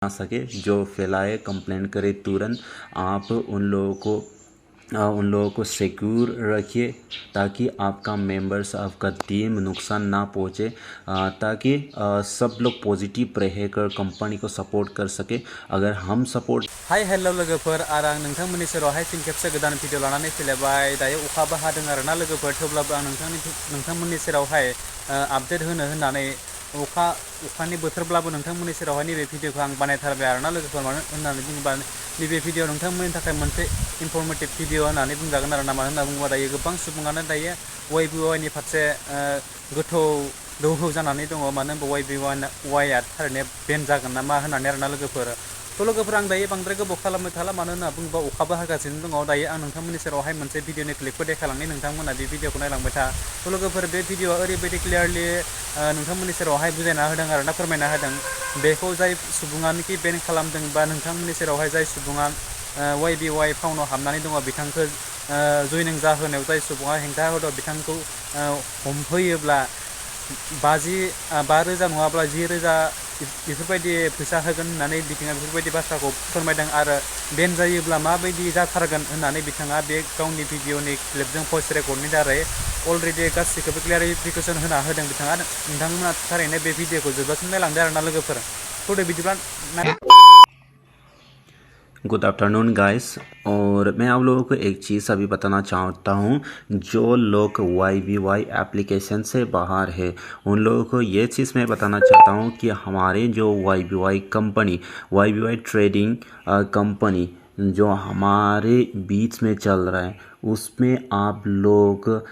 ना सके, जो फैलाए कंप्लेंट करे तुरंत आप उन लोगों को सिक्योर रखिए ताकि आपका मेंबर्स, आपका टीम नुकसान ना पहुँचे, ताकि सब लोग पॉजिटिव रहकर कंपनी को सपोर्ट कर सके। अगर हम सपोर्ट हाय हेलो लोगोफोर आरो आं नोंथांमोननि सेरावहाय फिन खेबसे गोदान भिडिअ लानानै फैलायबाय। दायो अखाबो हादों आरोना लोगोफोर, थेवब्लाबो आं नोंथांमोननि सेरावहाय आपडेट होनो होननानै अखानि बोथोरब्लाबो नोंथांमोननि सेरावहाय नैबे भिडिअखौ आं बानायथारबाय आरोना लोगोफोर। मानो होननानै बुङोबा नैबे भिडिअ नोंथांमोननि थाखाय मोनसे इनफरमेटिभ भिडिअ होननानै बुंजागोन आरोना। मानो होनना बुङोबा दायो गोबां सुबुङानो दायो YBY नि फारसे गोथौ दोहौ जानानै दङ। मानो होनबा YBY आ थारैनो बेन जागोन नामा होननानै आरोना लोगोफोर। थ' लोगोफोर आं दायो बांद्राय गोबाव खालामबाय थाला, मानो होनना बुङोबा अखाबो हागासिनो दङ। दायो आं नोंथांमोननि सेरावहाय मोनसे भिडिअनि क्लिपखौ देखायलांनि, नोंथांमोना बे भिडिअखौ नायलांबाय था। थ' लोगोफोर बे भिडिअआ ओरैबायदि क्लियारलि नोंथांमोननि सेरावहाय बुजायना होदों आरोना, फोरमायना होदों। बेखौ जाय सुबुङानोखि बेन खालामदों बा नोंथांमोननि सेरावहाय जाय सुबुङा YBY फाउनाव हाबनानै दङ, बिथांखौ जयनिं जाहोनायाव जाय सुबुङा हेंथा होदों बिथांखौ हमफैयोब्ला 5,000 नङाब्ला 10,000 बेफोरबायदि फैसा होगोन होननानै बिथाङा बेफोरबायदि बाथ्राखौ फोरमायदों। आरो बेन जायोब्ला माबायदि जाथारगोन होननानै बिथाङा बे गावनि भिडिअनि क्लिपजों भइस रेकर्डनि दारै अलरेडि गासिखौबो क्लियारिफिकेसन होना होदों बिथाङा। नोंथांमोना थारैनो बे भिडिअखौ जोबजासिम नायलांदो आरोना लोगोफोर। थ'दे बिदिब्ला गुड आफ्टरनून गाइस, और मैं आप लोगों को एक चीज़ अभी बताना चाहता हूँ। जो लोग YBY एप्लीकेशन से बाहर है उन लोगों को ये चीज़ मैं बताना चाहता हूँ कि हमारे जो YBY company, YBY trading company जो हमारे बीच में चल रहा है उसमें आप लोग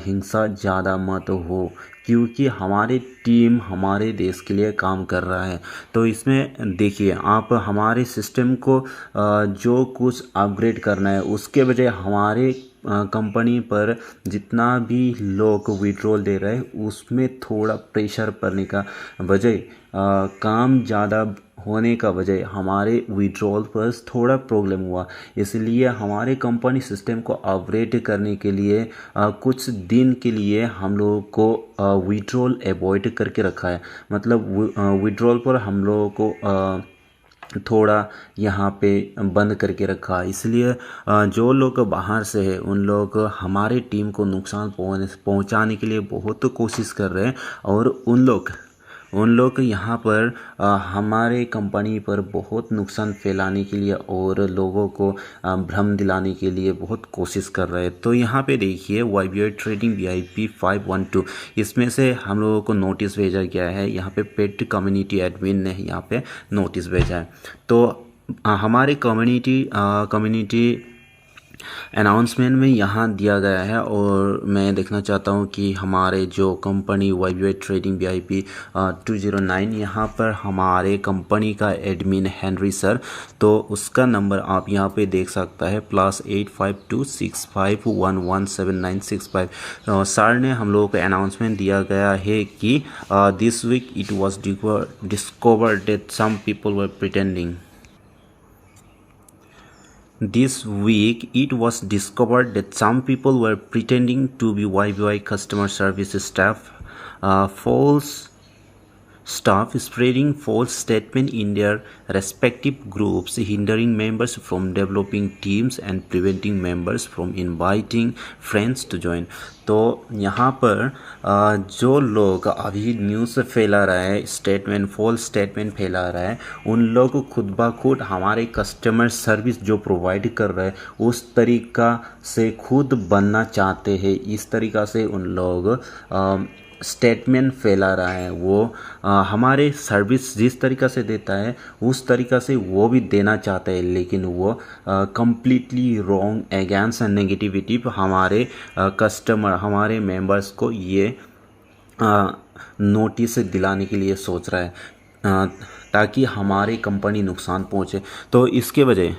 हिंसा ज़्यादा मत हो, क्योंकि हमारी टीम हमारे देश के लिए काम कर रहा है। तो इसमें देखिए, आप हमारे सिस्टम को जो कुछ अपग्रेड करना है उसके बजाय हमारे कंपनी पर जितना भी लोग विड्रॉल दे रहे हैं उसमें थोड़ा प्रेशर पड़ने का बजाय, काम ज़्यादा होने का बजाय हमारे विड्रॉल पर थोड़ा प्रॉब्लम हुआ। इसलिए हमारे कंपनी सिस्टम को अपग्रेड करने के लिए कुछ दिन के लिए हम लोगों को विड्रॉल अवॉइड करके रखा है। मतलब विड्रॉल पर हम लोगों को थोड़ा यहाँ पे बंद करके रखा है। इसलिए जो लोग बाहर से है उन लोग हमारे टीम को नुकसान पहुँचाने के लिए बहुत कोशिश कर रहे हैं, और उन लोग यहाँ पर हमारे कंपनी पर बहुत नुकसान फैलाने के लिए और लोगों को भ्रम दिलाने के लिए बहुत कोशिश कर रहे हैं। तो यहाँ पे देखिए YBY ट्रेडिंग VIP 512, इसमें से हम लोगों को नोटिस भेजा गया है। यहाँ पे पेड कम्युनिटी एडमिन ने यहाँ पे नोटिस भेजा है। तो हमारे कम्युनिटी अनाउंसमेंट में यहाँ दिया गया है, और मैं देखना चाहता हूँ कि हमारे जो कंपनी YBY ट्रेडिंग VIP 209, यहाँ पर हमारे कंपनी का एडमिन हेनरी सर, तो उसका नंबर आप यहाँ पे देख सकता है +8526511796 सर ने हम लोगों को अनाउंसमेंट दिया गया है कि this week it was discovered that some people were pretending This week, it was discovered that some people were pretending to be YBY customer service staff spreading false statements in their respective groups, hindering members from developing teams and preventing members from inviting friends to join. तो यहाँ पर जो लोग अभी news फैला रहा है, false statement फैला रहा है, उन लोग खुद ब खुद हमारे कस्टमर सर्विस जो प्रोवाइड कर रहे हैं उस तरीका से खुद बनना चाहते हैं। इस तरीका से उन लोग स्टेटमेंट फैला रहा है। वो हमारे सर्विस जिस तरीका से देता है उस तरीका से वो भी देना चाहता है, लेकिन वो कम्प्लीटली रॉन्ग अगेंस्ट नेगेटिविटी हमारे कस्टमर, हमारे मेंबर्स को ये नोटिस दिलाने के लिए सोच रहा है, ताकि हमारे कंपनी नुकसान पहुँचे। तो इसके वजह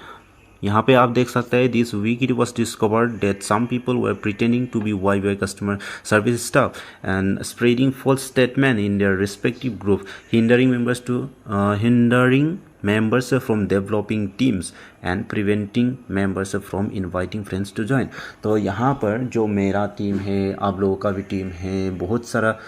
यहाँ पे आप देख सकते हैं, this week it was discovered that some people were pretending to be YBY customer service staff and spreading false statement in their respective group, hindering members from developing teams and preventing members from inviting friends to join। तो यहाँ पर जो मेरा team है, आप लोगों का भी टीम है, बहुत सारा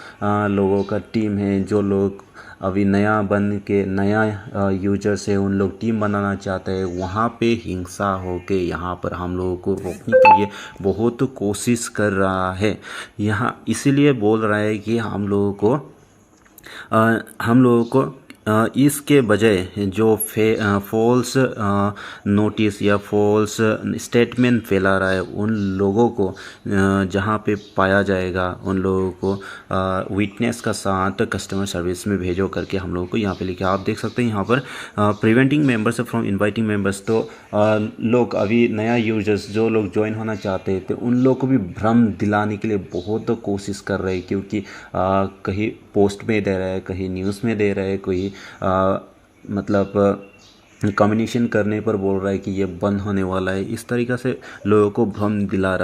लोगों का टीम है, जो लोग अभी नया बन के नया यूजर्स है, उन लोग टीम बनाना चाहते हैं, वहाँ पे हिंसा हो के यहाँ पर हम लोगों को रोकने के लिए बहुत कोशिश कर रहा है। यहाँ इसीलिए बोल रहा है कि हम लोगों को इसके बजाय जो फॉल्स नोटिस या फॉल्स स्टेटमेंट फैला रहा है, उन लोगों को जहाँ पे पाया जाएगा उन लोगों को विटनेस का साथ कस्टमर सर्विस में भेजो करके हम लोगों को यहाँ पे लिखा। आप देख सकते हैं यहाँ पर preventing members from inviting members. तो लोग अभी नया यूजर्स जो लोग ज्वाइन होना चाहते थे, उन लोग को भी भ्रम दिलाने के लिए बहुत कोशिश कर रहे हैं, क्योंकि कहीं पोस्ट में दे रहा है, कहीं न्यूज़ में दे रहा है, कोई मतलब कम्युनिकेशन करने पर बोल रहा है कि ये बंद होने वाला है। इस तरीक़ा से लोगों को भ्रम दिला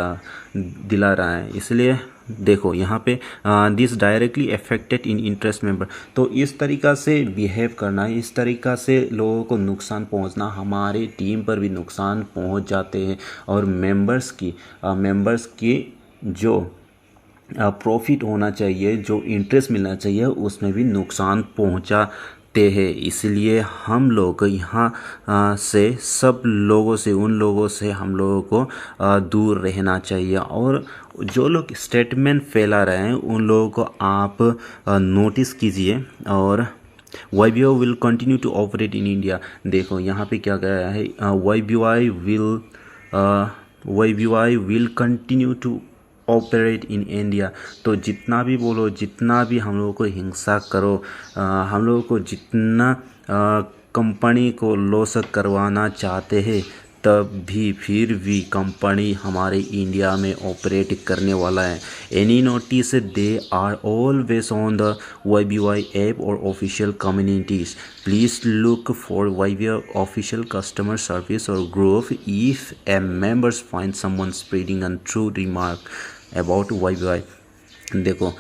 रहा है। इसलिए देखो यहाँ पे this directly affected in interest member. तो इस तरीक़ा से बिहेव करना, इस तरीक़ा से लोगों को नुकसान पहुँचना, हमारे टीम पर भी नुकसान पहुँच जाते हैं और मेंबर्स की जो प्रॉफिट होना चाहिए, जो इंटरेस्ट मिलना चाहिए, उसमें भी नुकसान पहुंचाते हैं। इसलिए हम लोग यहाँ से सब लोगों से, उन लोगों से हम लोगों को दूर रहना चाहिए। और जो लोग स्टेटमेंट फैला रहे हैं, उन लोगों को आप नोटिस कीजिए। और YBY will continue to operate in India. देखो यहाँ पे क्या गया है, YBY will continue to operate in India. तो जितना भी बोलो, जितना भी हम लोगों को हिंसा करो, हम लोगों को जितना कंपनी को लॉस करवाना चाहते हैं, तब भी फिर भी कंपनी हमारे इंडिया में ऑपरेट करने वाला है। Any notice they are always on the YBY app और official communities. Please look for YBY official customer service और group if a members find someone spreading untrue remark about YBY। देखो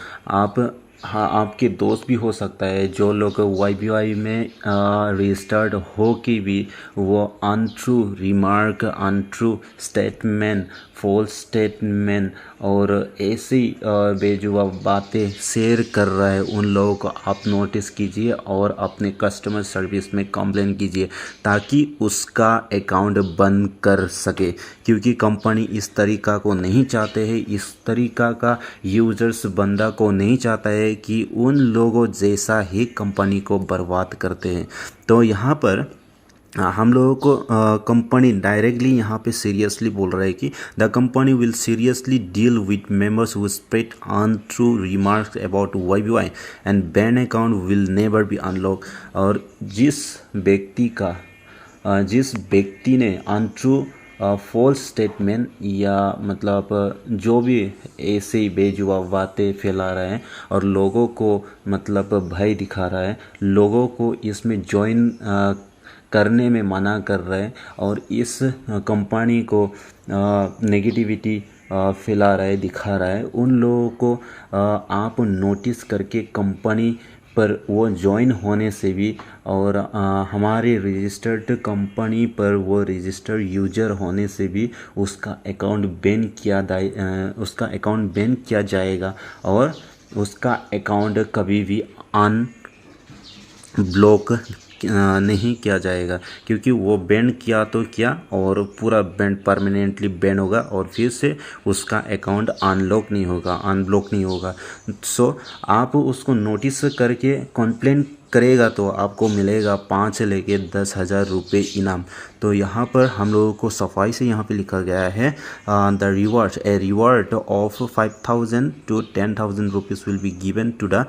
आपके दोस्त भी हो सकता है जो लोग YBY में रजिस्टर्ड हो के भी वो untrue remark, untrue statement, false statement और ऐसी बेजुबान बातें शेयर कर रहा है, उन लोगों को आप नोटिस कीजिए और अपने कस्टमर सर्विस में कंप्लेन कीजिए, ताकि उसका अकाउंट बंद कर सके। क्योंकि कंपनी इस तरीक़ा को नहीं चाहते हैं, इस तरीक़ा का यूज़र्स बंदा को नहीं चाहता है कि उन लोगों जैसा ही कंपनी को बर्बाद करते हैं। तो यहाँ पर हम लोगों को कंपनी डायरेक्टली यहाँ पे सीरियसली बोल रहा है कि the company will seriously deal with members who spread untrue remarks about YBY and ban account will never be unlock. और जिस व्यक्ति ने अनट्रू फॉल्स स्टेटमेंट या मतलब जो भी ऐसे बेजुबा बातें फैला रहा है और लोगों को मतलब भय दिखा रहा है, लोगों को इसमें ज्वाइन करने में मना कर रहा है और इस कंपनी को नेगेटिविटी फैला रहा है, दिखा रहा है, उन लोगों को आप नोटिस करके कंपनी पर वो ज्वाइन होने से भी और हमारे रजिस्टर्ड कंपनी पर वो रजिस्टर्ड यूजर होने से भी उसका अकाउंट बैन किया जाएगा और उसका अकाउंट कभी भी अनब्लॉक नहीं किया जाएगा। क्योंकि वो बैन किया तो क्या, और पूरा बैन परमानेंटली बैन होगा और फिर से उसका अकाउंट अनब्लॉक नहीं होगा। सो आप उसको नोटिस करके कंप्लेंट करेगा तो आपको मिलेगा 5 से लेके 10,000 रुपये इनाम। तो यहाँ पर हम लोगों को सफाई से यहाँ पे लिखा गया है the reward of 5,000 to 10,000 rupees will be given to the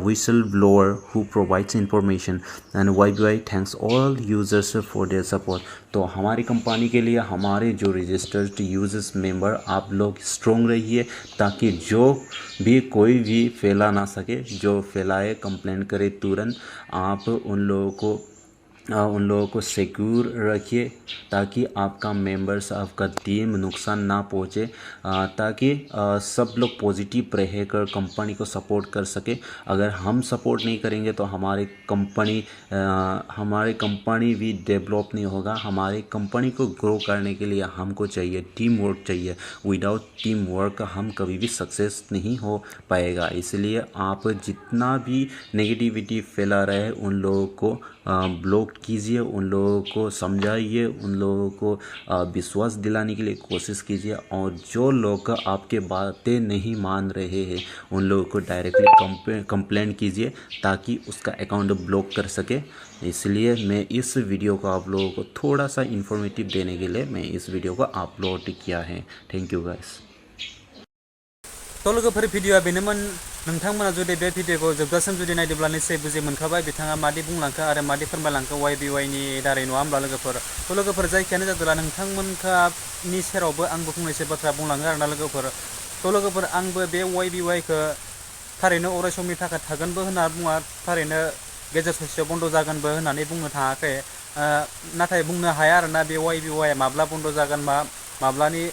whistle blower who provides information and YBY thanks all users for their support. तो हमारी कंपनी के लिए हमारे जो रजिस्टर्ड यूजर्स मेंबर, आप लोग स्ट्रॉन्ग रहिए ताकि जो भी कोई भी फैला ना सके, जो फैलाए कंप्लेंट करे तुरंत आप उन लोगों को उन लोगों को सिक्योर रखिए ताकि आपका मेंबर्स, आपका टीम नुकसान ना पहुँचे, ताकि सब लोग पॉजिटिव रहकर कंपनी को सपोर्ट कर सके। अगर हम सपोर्ट नहीं करेंगे तो हमारी कंपनी भी डेवलप नहीं होगा। हमारी कंपनी को ग्रो करने के लिए हमको चाहिए टीम वर्क चाहिए। विदाउट टीम वर्क हम कभी भी सक्सेस नहीं हो पाएगा। इसलिए आप जितना भी नेगेटिविटी फैला रहे हैं उन लोगों को ब्लॉक कीजिए, उन लोगों को समझाइए, उन लोगों को विश्वास दिलाने के लिए कोशिश कीजिए। और जो लोग आपके बातें नहीं मान रहे हैं उन लोगों को डायरेक्टली कंप्लेंट कीजिए ताकि उसका अकाउंट ब्लॉक कर सके। इसलिए मैं इस वीडियो को आप लोगों को थोड़ा सा इन्फॉर्मेटिव देने के लिए मैं इस वीडियो को अपलोड किया है। Thank you guys. तो लोगोफोर भिडिअआ बेनोमोन। नोंथांमोना जुदि बे भिडिअखौ जोबजासिम जुदि नायदोंब्ला निश्चय बुजि मोनखाबाय बिथाङा मादि बुंलांखो आरो मादि फोरमायलांखो YBY नि दारै, नङा होमब्ला लोगोफोर। तो लोगोफोर जायखियानो जादोला नोंथांमोननि सेरावबो आंबो फंनैसो बाथ्रा बुंलाङो आरोना लोगोफोर। तो लोगोफोर आंबो बे YBY खौ थारैनो अराय समनि थाखाय थागोनबो होनना बुङा, थारैनो गेजेर ससेयाव बन्द जागोनबो होननानै बुंनो थाङाखै। नाथाय बुंनो हाया आरोना बे YBY माब्ला बन्द जागोन, माब्लानि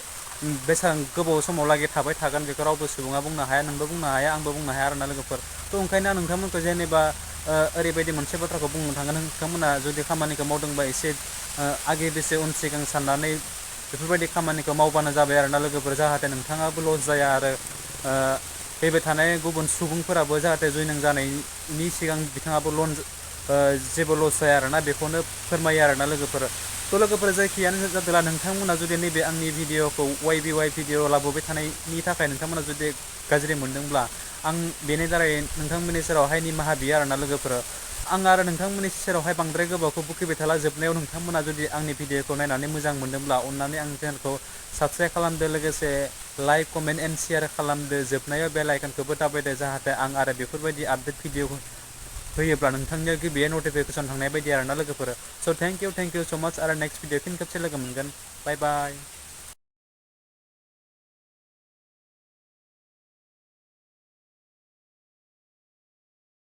बेसेबां गोबाव समाव लागै थाबाय थागोन बेखौ रावबो सुबुङा बुंनो हाया, नोंबो बुंनो हाया, आंबो बुंनो हाया आरोना लोगोफोर। तो ओंखायनो आं नोंथांमोनखौ जेनेबा ओरैबायदि मोनसे बाथ्राखौ बुंनो थांगोन, नोंथांमोना जुदि खामानिखौ मावदोंबा एसे आगे बेसे उन सिगां साननानै बेफोरबायदि खामानिखौ मावबानो जाबाय आरोना लोगोफोर, जाहाथे नोंथाङाबो लस जाया आरो फैबाय थानाय गुबुन सुबुंफोराबो जाहाथे जयनिं जानायनि सिगां बिथाङाबो जेबो लस जाया आरोना, बेखौनो फोरमायो आरोना लोगोफोर। तो लोगोफोर जायखियानो जादोला नोंथांमोना जुदि नैबे आंनि भिडिअखौ YBY भिडिअ लाबोबाय थानायनि थाखाय नोंथांमोना जुदि गाज्रि मोनदोंब्ला आं बेनि दारै नोंथांमोननि सेरावहाय निमाहा बियो आरोना लोगोफोर। आं आरो नोंथांमोननि सेरावहाय बांद्राय गोबावखौ बुखिबाय थाला। जोबनायाव नोंथांमोना जुदि आंनि भिडिअखौ नायनानै मोजां मोनदोंब्ला अननानै आंनि चेनेलखौ साबस्क्राइब खालामदो, लोगोसे लाइक, कमेन्ट एन्ड शेयार खालामदो। जोबनायाव बेल आइकनखौबो दाबायदो जाहाथे आं आरो बेफोरबायदि आपडेट भिडिअ होयोब्ला नोंथांनियाव गिबियै नटिफिकेसन थांनाय बायदि आरोना लोगोफोर। स' थेंक इउ स' माच आरो नेक्स्ट भिडिअ फिन खेबसे लोगो मोनगोन। Bye bye.